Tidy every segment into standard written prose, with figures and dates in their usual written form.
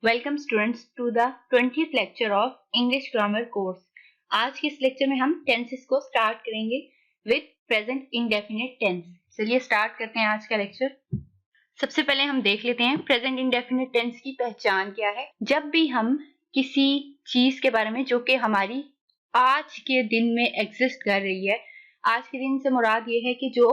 Welcome students to the 20th lecture of English grammar course. आज के इस lecture में हम टेंसेस को स्टार्ट करेंगे विद प्रेजेंट इंडेफिनिट टेंस। चलिए स्टार्ट करते हैं आज का लेक्चर। सबसे पहले हम देख लेते हैं प्रेजेंट इंडेफिनिट टेंस की पहचान क्या है। जब भी हम किसी चीज के बारे में जो कि हमारी आज के दिन में एग्जिस्ट कर रही है, आज के दिन से मुराद ये है कि जो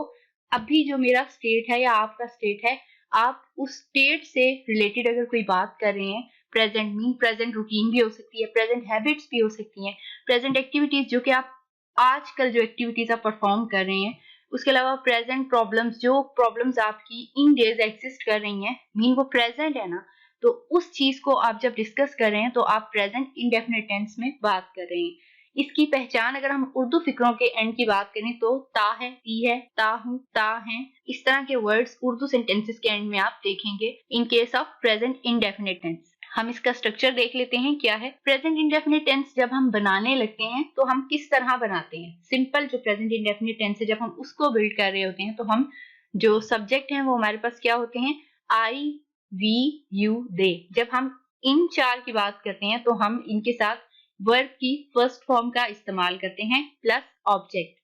अभी जो मेरा स्टेट है या आपका स्टेट है, आप उस स्टेट से रिलेटेड अगर कोई बात कर रहे हैं, प्रेजेंट मीन प्रेजेंट रूटीन भी हो सकती है, प्रेजेंट हैबिट्स भी हो सकती हैं, प्रेजेंट एक्टिविटीज जो कि आप आजकल जो एक्टिविटीज आप परफॉर्म कर रहे हैं, उसके अलावा प्रेजेंट प्रॉब्लम्स, जो प्रॉब्लम्स आपकी इन डेज एग्जिस्ट कर रही हैं, मीन वो प्रेजेंट है ना, तो उस चीज को आप जब डिस्कस कर रहे हैं तो आप प्रेजेंट इंडेफिनिट टेंस में बात कर रहे हैं। इसकी पहचान अगर हम उर्दू फिक्रों के एंड की बात करें तो ता है, ती है, ता हूं, ता है, इस तरह के वर्ड्स उर्दू सेंटेंसेस के एंड में आप देखेंगे in case of present indefinite tense. हम इसका स्ट्रक्चर देख लेते हैं क्या है। प्रेजेंट इंडेफिनिट टेंस जब हम बनाने लगते हैं तो हम किस तरह बनाते हैं। सिंपल जो प्रेजेंट इंडेफिनिट टेंस है, जब हम उसको बिल्ड कर रहे होते हैं तो हम जो सब्जेक्ट हैं वो हमारे पास क्या होते हैं, आई, वी, यू, दे। जब हम इन चार की बात करते हैं तो हम इनके साथ वर्ब की फर्स्ट फॉर्म का इस्तेमाल करते हैं प्लस ऑब्जेक्ट।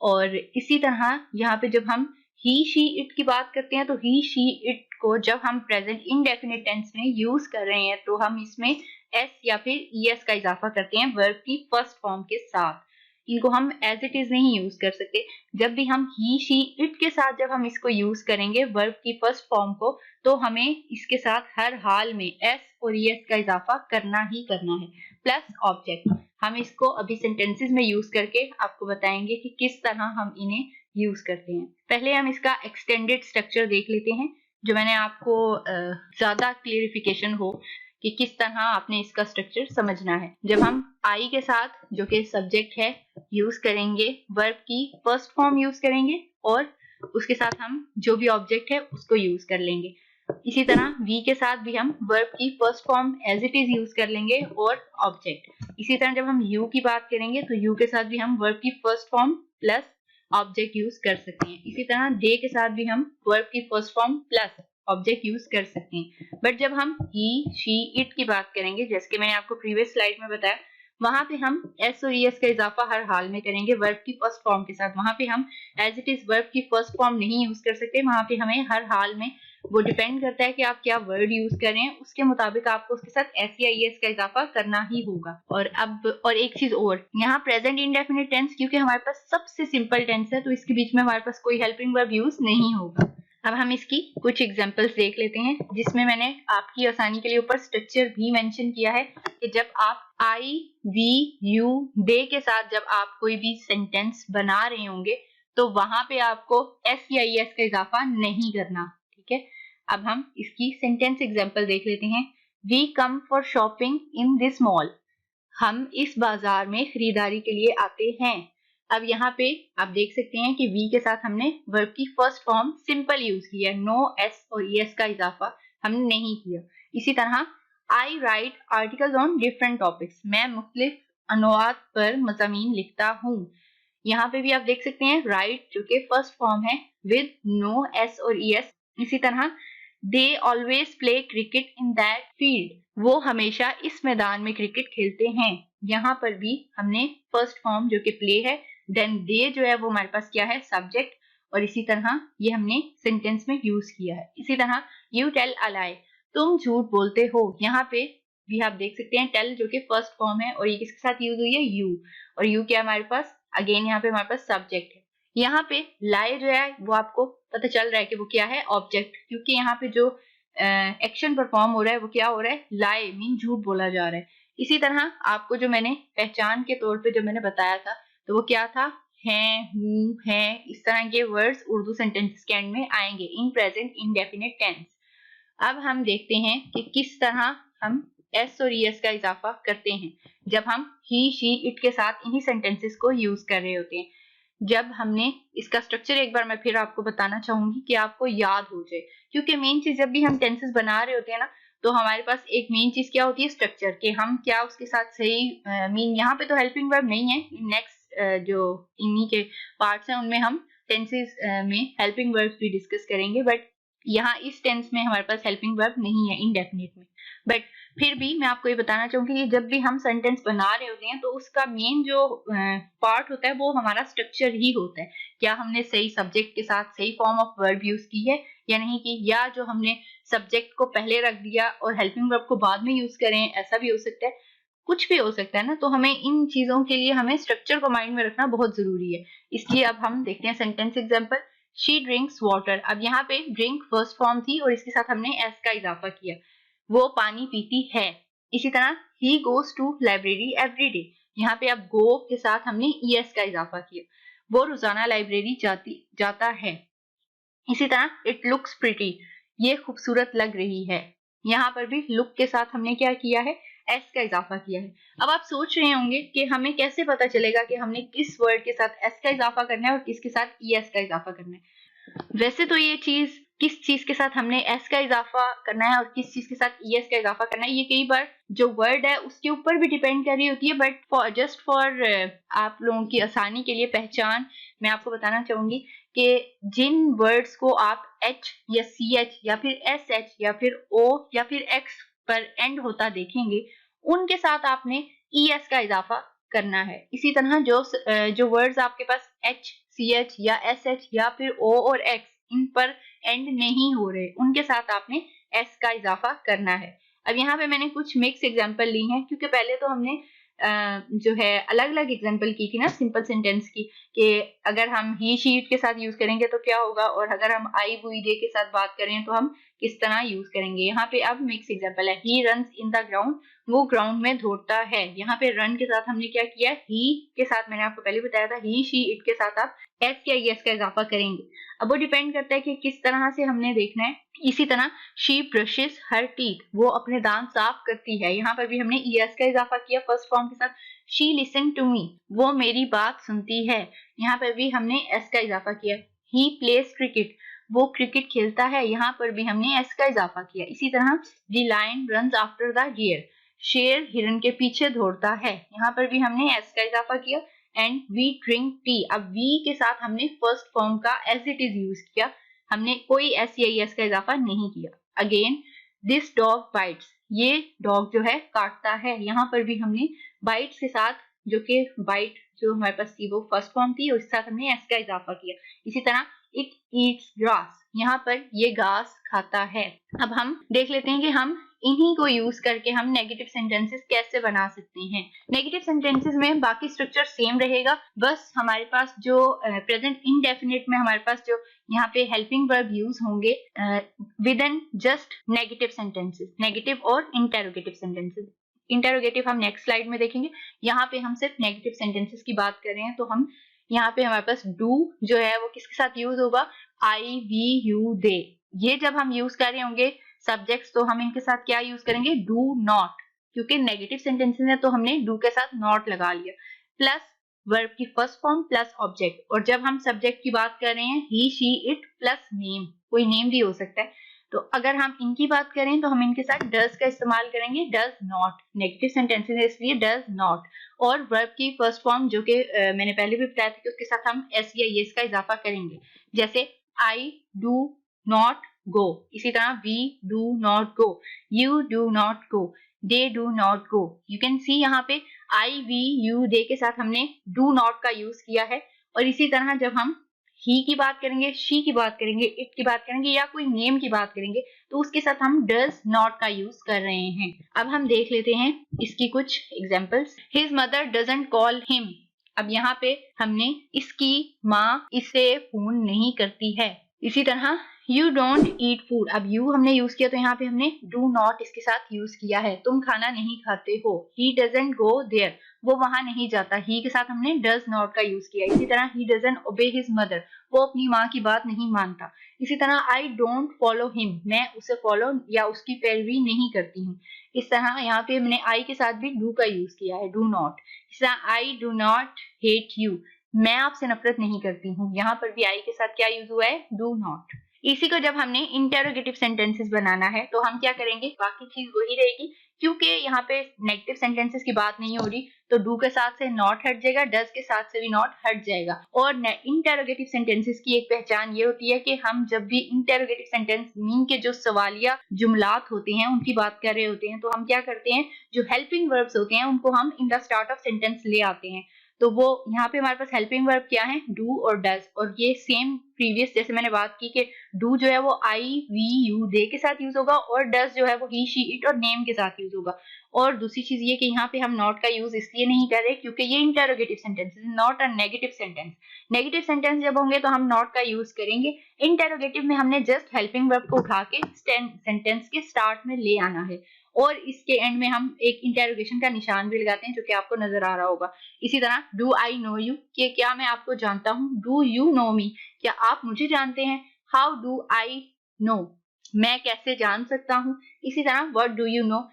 और इसी तरह यहाँ पे जब हम ही, शी, इट की बात करते हैं तो ही, शी, इट को जब हम प्रेजेंट इंडेफिनिट टेंस में यूज कर रहे हैं तो हम इसमें एस या फिर ईएस का इजाफा करते हैं वर्ब की फर्स्ट फॉर्म के साथ। इनको हम एज इट इज नहीं यूज कर सकते। जब भी हम ही, शी, इट के साथ जब हम इसको यूज करेंगे वर्ब की फर्स्ट फॉर्म को, तो हमें इसके साथ हर हाल में एस और ईएस का इजाफा करना ही करना है प्लस ऑब्जेक्ट। हम इसको अभी सेंटेंसेस में यूज करके आपको बताएंगे कि किस तरह हम इन्हें यूज करते हैं। पहले हम इसका एक्सटेंडेड स्ट्रक्चर देख लेते हैं, जो मैंने आपको ज्यादा क्लियरिफिकेशन हो कि किस तरह आपने इसका स्ट्रक्चर समझना है। जब हम आई के साथ जो कि सब्जेक्ट है यूज करेंगे, वर्ब की फर्स्ट फॉर्म यूज करेंगे और उसके साथ हम जो भी ऑब्जेक्ट है उसको यूज कर लेंगे। इसी तरह वी के साथ भी हम वर्ब की first form as it is use कर लेंगे और ऑब्जेक्ट। इसी तरह जब हम यू की बात करेंगे तो यू के साथ भी हम वर्ब की first form plus object use कर सकते हैं। इसी तरह दे के साथ भी हम वर्ब की first form plus object use कर सकते हैं। बट जब हम ही, शी, इट की बात करेंगे, जैसे कि मैंने आपको प्रीवियस स्लाइड में बताया, वहां पे हम एस और ईएस का इजाफा हर हाल में करेंगे वर्ब की फर्स्ट फॉर्म के साथ। वहां पे हम एज इट इज वर्ब की फर्स्ट फॉर्म नहीं यूज कर सकते। वहां पे हमें हर हाल में, वो डिपेंड करता है कि आप क्या वर्ड यूज कर रहे हैं, उसके मुताबिक आपको उसके साथ एस या ईएस का इजाफा करना ही होगा। और एक चीज और, यहाँ प्रेजेंट इंडेफिनिट टेंस क्योंकि हमारे पास सबसे सिंपल टेंस है तो इसके बीच में हमारे पास कोई हेल्पिंग वर्ब यूज नहीं होगा। अब हम इसकी कुछ एग्जांपल्स देख लेते हैं, जिसमें मैंने आपकी आसानी के लिए ऊपर स्ट्रक्चर भी मेंशन किया है कि जब आप आई, वी, यू, दे के साथ जब आप कोई भी सेंटेंस बना रहे होंगे तो वहां पे आपको एस या ईएस का इजाफा नहीं करना। ठीक है, अब हम इसकी सेंटेंस एग्जांपल देख लेते हैं। We come for shopping in this mall. हम इस बाजार में खरीदारी के लिए आते हैं। अब यहाँ पे आप देख सकते हैं कि वी के साथ हमने वर्ब की फर्स्ट फॉर्म सिंपल यूज किया, नो एस और ईएस का इजाफा हमने नहीं किया। इसी तरह I write articles on different topics. मैं मुख्तलिफ अनुवाद पर मज़ामीन लिखता हूँ। यहाँ पे भी आप देख सकते हैं राइट जो कि फर्स्ट फॉर्म है विद नो एस और ईएस। इसी तरह they always play cricket in that field. वो हमेशा इस मैदान में क्रिकेट खेलते हैं। यहाँ पर भी हमने फर्स्ट फॉर्म जो कि प्ले है, देन दे जो है वो हमारे पास क्या है, सब्जेक्ट, और इसी तरह ये हमने सेंटेंस में यूज किया है। इसी तरह यू टेल अ लाई। तुम झूठ बोलते हो। यहाँ पे भी आप देख सकते हैं टेल जो कि फर्स्ट फॉर्म है और ये किसके साथ यूज हुई है, यू, और यू क्या हमारे पास, अगेन यहाँ पे हमारे पास सब्जेक्ट है। यहाँ पे लाई जो है वो आपको पता चल रहा है कि वो क्या है, ऑब्जेक्ट, क्योंकि यहाँ पे जो एक्शन परफॉर्म हो रहा है वो क्या हो रहा है, लाई मीन झूठ बोला जा रहा है। इसी तरह आपको जो मैंने पहचान के तौर पे जो मैंने बताया था तो वो क्या था, हैं, हूँ, हैं, इस तरह के वर्ड्स उर्दू सेंटेंसेस के एंड में आएंगे इन प्रेजेंट इंडेफिनिट टेंस। अब हम देखते हैं कि किस तरह हम एस और ईएस का इजाफा करते हैं जब हम ही, शी, इट के साथ इन्हीं सेंटेंसेस को यूज कर रहे होते हैं। जब हमने इसका स्ट्रक्चर एक बार मैं फिर आपको बताना चाहूंगी कि आपको याद हो जाए, क्योंकि मेन चीज जब भी हम टेंसेस बना रहे होते हैं ना तो हमारे पास एक मेन चीज क्या होती है, स्ट्रक्चर, के हम क्या उसके साथ सही मीन, यहाँ पे तो हेल्पिंग वर्ब नहीं है, नेक्स्ट जो इन्हीं के पार्ट्स हैं उनमें हम टेंसेस में हेल्पिंग वर्ब्स भी डिस्कस करेंगे, बट यहाँ इस टेंस में हमारे पास हेल्पिंग वर्ब नहीं है इंडेफिनिट में, बट फिर भी मैं आपको ये बताना चाहूंगी कि जब भी हम सेंटेंस बना रहे होते हैं तो उसका मेन जो पार्ट होता है वो हमारा स्ट्रक्चर ही होता है। क्या हमने सही सब्जेक्ट के साथ सही फॉर्म ऑफ वर्ब यूज की है या नहीं की, या जो हमने सब्जेक्ट को पहले रख दिया और हेल्पिंग वर्ब को बाद में यूज करें, ऐसा भी हो सकता है, कुछ भी हो सकता है ना। तो हमें इन चीजों के लिए हमें स्ट्रक्चर को माइंड में रखना बहुत जरूरी है। इसलिए अब हम देखते हैं sentence example. She drinks water. अब यहाँ पे ड्रिंक फर्स्ट फॉर्म थी और इसके साथ हमने एस का इजाफा किया, वो पानी पीती है। इसी तरह ही goes to library every day. यहाँ पे अब गो के साथ हमने ईएस का इजाफा किया, वो रोजाना लाइब्रेरी जाता है। इसी तरह इट लुक्स प्रिटी, ये खूबसूरत लग रही है। यहाँ पर भी लुक के साथ हमने क्या किया है, एस का इजाफा किया है। अब आप सोच रहे होंगे कि हमें कैसे पता चलेगा कि हमने किस वर्ड के साथ एस का इजाफा करना है और किसके साथ ईएस का इजाफा करना है। वैसे तो ये चीज किस चीज के साथ हमने एस का इजाफा करना है और किस चीज के साथ ईएस का इजाफा करना है, ये कई बार जो वर्ड है उसके ऊपर भी डिपेंड कर रही होती है, बट जस्ट फॉर आप लोगों की आसानी के लिए पहचान मैं आपको बताना चाहूंगी कि जिन वर्ड्स को आप एच या सी एच या फिर एस एच या फिर ओ या फिर एक्स पर एंड होता देखेंगे उनके साथ आपने ईएस का इजाफा करना है। इसी तरह जो वर्ड्स आपके पास एच सी एच या एस एच या फिर ओ और एक्स इन पर एंड नहीं हो रहे उनके साथ आपने एस का इजाफा करना है। अब यहाँ पे मैंने कुछ मिक्स एग्जांपल ली हैं क्योंकि पहले तो हमने जो है अलग अलग एग्जांपल की थी ना सिंपल सेंटेंस की, कि अगर हम ही शीट के साथ यूज करेंगे तो क्या होगा और अगर हम आई बुई दे के साथ बात करें तो हम किस तरह यूज करेंगे। यहाँ पे अब मिक्स एग्जांपल है। He runs in the ground, वो ग्राउंड में दौड़ता है। यहाँ पे रन के साथ हमने क्या किया, ही के साथ मैंने आपको पहले बताया था ही शी इट के साथ आप एस या एस का इजाफा करेंगे। अब वो डिपेंड करता है कि किस तरह से हमने देखना है। इसी तरह शी ब्रशेस हर टीथ, वो अपने दांत साफ करती है। यहाँ पर भी हमने एस का इजाफा किया फर्स्ट फॉर्म के साथ। शी लिसन टू मी, वो मेरी बात सुनती है। यहाँ पर भी हमने एस का इजाफा किया। ही प्लेस क्रिकेट, वो क्रिकेट खेलता है। यहाँ पर भी हमने एस का इजाफा किया। इसी तरह the lion runs after the deer, शेर हिरन के पीछे दौड़ता है। यहाँ पर भी हमने एस का इजाफा किया। एंड वी ड्रिंक टी, अब वी के साथ हमने फर्स्ट फॉर्म का एज इट इज यूज किया, हमने कोई एस या एस का इजाफा नहीं किया। अगेन दिस डॉग बाइट्स, ये डॉग जो है काटता है। यहाँ पर भी हमने बाइट्स के साथ, जो कि बाइट जो हमारे पास थी वो फर्स्ट फॉर्म थी, उसके साथ हमने एस का इजाफा किया। इसी तरह इट ईट्स ग्रास, यहाँ पर ये घास खाता है। अब हम देख लेते हैं कि हम इन्हीं को यूज करके हम नेगेटिव सेंटेंसेस कैसे बना सकते हैं। नेगेटिव सेंटेंसेस में बाकी स्ट्रक्चर सेम रहेगा, बस हमारे पास जो प्रेजेंट इंडेफिनिट में हमारे पास जो यहाँ पे हेल्पिंग वर्ब यूज होंगे with in just negative sentences, negative और इंटेरोगेटिव सेंटेंसेस। इंटेरोगेटिव हम नेक्स्ट स्लाइड में देखेंगे। यहाँ पे हम सिर्फ नेगेटिव सेंटेंसेस की बात कर रहे हैं, तो हम यहाँ पे हमारे पास डू जो है वो किसके साथ यूज होगा, आई वी यू दे। ये जब हम यूज कर रहे होंगे सब्जेक्ट्स तो हम इनके साथ क्या यूज करेंगे, डू नॉट, क्योंकि नेगेटिव सेंटेंसेस है तो हमने डू के साथ नॉट लगा लिया, प्लस वर्ब की फर्स्ट फॉर्म प्लस ऑब्जेक्ट। और जब हम सब्जेक्ट की बात कर रहे हैं ही शी इट प्लस नेम, कोई नेम भी हो सकता है। तो अगर हम इनकी बात करें तो हम इनके साथ डज का इस्तेमाल करेंगे, डज नॉट। नेगेटिव सेंटेंसेस है इसलिए डज नॉट। और वर्ब की फर्स्ट फॉर्म जो कि मैंने पहले भी बताया था कि उसके साथ हम एस या एस का इजाफा करेंगे, जैसे आई डू नॉट गो। इसी तरह we do not go, you do not go, they do not go. You can see यहाँ पे आई वी यू दे के साथ हमने डू नॉट का यूज किया है। और इसी तरह जब हम ही की बात करेंगे, शी की बात करेंगे, इट की बात करेंगे या कोई नेम की बात करेंगे तो उसके साथ हम डज नॉट का यूज कर रहे हैं। अब हम देख लेते हैं इसकी कुछ examples. His mother doesn't call him, अब यहाँ पे हमने इसकी माँ इसे फोन नहीं करती है। इसी तरह यू डोंट ईट फूड, अब यू हमने यूज किया तो यहाँ पे हमने डू नॉट इसके साथ यूज किया है, तुम खाना नहीं खाते हो। ही डजंट गो देयर, वो वहां नहीं जाता, ही के साथ हमने डज नॉट का यूज किया। इसी तरह ही डजंट ओबे हिज मदर, वो अपनी माँ की बात नहीं मानता। इसी तरह आई डोंट फॉलो हिम, मैं उसे फॉलो या उसकी पैरवी नहीं करती हूँ। इस तरह यहाँ पे मैंने आई के साथ भी डू का यूज किया है, डू नॉट। इस तरह I do not hate you, मैं आपसे नफरत नहीं करती हूँ, यहाँ पर भी आई के साथ क्या यूज हुआ है, डू नॉट। इसी को जब हमने इंटेरोगेटिव सेंटेंसेस बनाना है तो हम क्या करेंगे, बाकी चीज वही रहेगी क्योंकि यहाँ पे नेगेटिव सेंटेंसेस की बात नहीं हो रही, तो डू के साथ से नॉट हट जाएगा, डज के साथ से भी नॉट हट जाएगा। और इंटेरोगेटिव सेंटेंसेस की एक पहचान ये होती है कि हम जब भी इंटेरोगेटिव सेंटेंस मीन के जो सवालिया जुमलात होते हैं उनकी बात कर रहे होते हैं, तो हम क्या करते हैं, जो हेल्पिंग वर्ब्स होते हैं उनको हम in the start of sentence ले आते हैं। तो वो यहाँ पे हमारे पास हेल्पिंग वर्ब क्या है, डू और डज। और ये सेम प्रीवियस जैसे मैंने बात की कि डू जो है वो आई वी यू दे के साथ यूज होगा, और डज जो है वो ही शी इट और नेम के साथ यूज होगा। और दूसरी चीज ये कि यहाँ पे हम नॉट का यूज इसलिए नहीं कर रहे क्योंकि ये इंटेरोगेटिव सेंटेंस है, not a negative sentence. Negative sentence जब होंगे तो हम नॉट का यूज करेंगे। इंटेरोगेटिव में हमने जस्ट हेल्पिंग वर्ब को उठा के सेंटेंस के स्टार्ट में ले आना है, और इसके एंड में हम एक इंटेरोगेशन का निशान भी लगाते हैं जो कि आपको नजर आ रहा होगा। इसी तरह डू आई नो यू, कि क्या मैं आपको जानता हूँ, डू यू नो मी, क्या आप मुझे जानते हैं, हाउ डू आई नो, मैं कैसे जान सकता हूँ। इसी तरह व्हाट डू यू नो,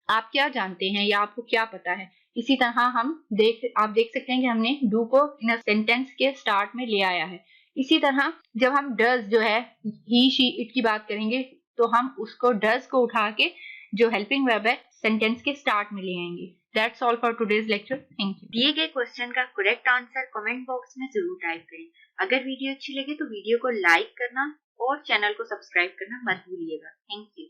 आप क्या जानते हैं या आपको क्या पता है। इसी तरह आप देख सकते हैं कि हमने डू को इन सेंटेंस के स्टार्ट में ले आया है। इसी तरह जब हम डज जो है ही शी इट की बात करेंगे, तो हम उसको डज को उठा के जो हेल्पिंग वर्ब है सेंटेंस के स्टार्ट में ले आएंगे। That's all for today's lecture. Thank you. दिए गए क्वेश्चन का करेक्ट आंसर कमेंट बॉक्स में जरूर टाइप करें। अगर वीडियो अच्छी लगे तो वीडियो को लाइक करना और चैनल को सब्सक्राइब करना मत भूलिएगा। Thank you.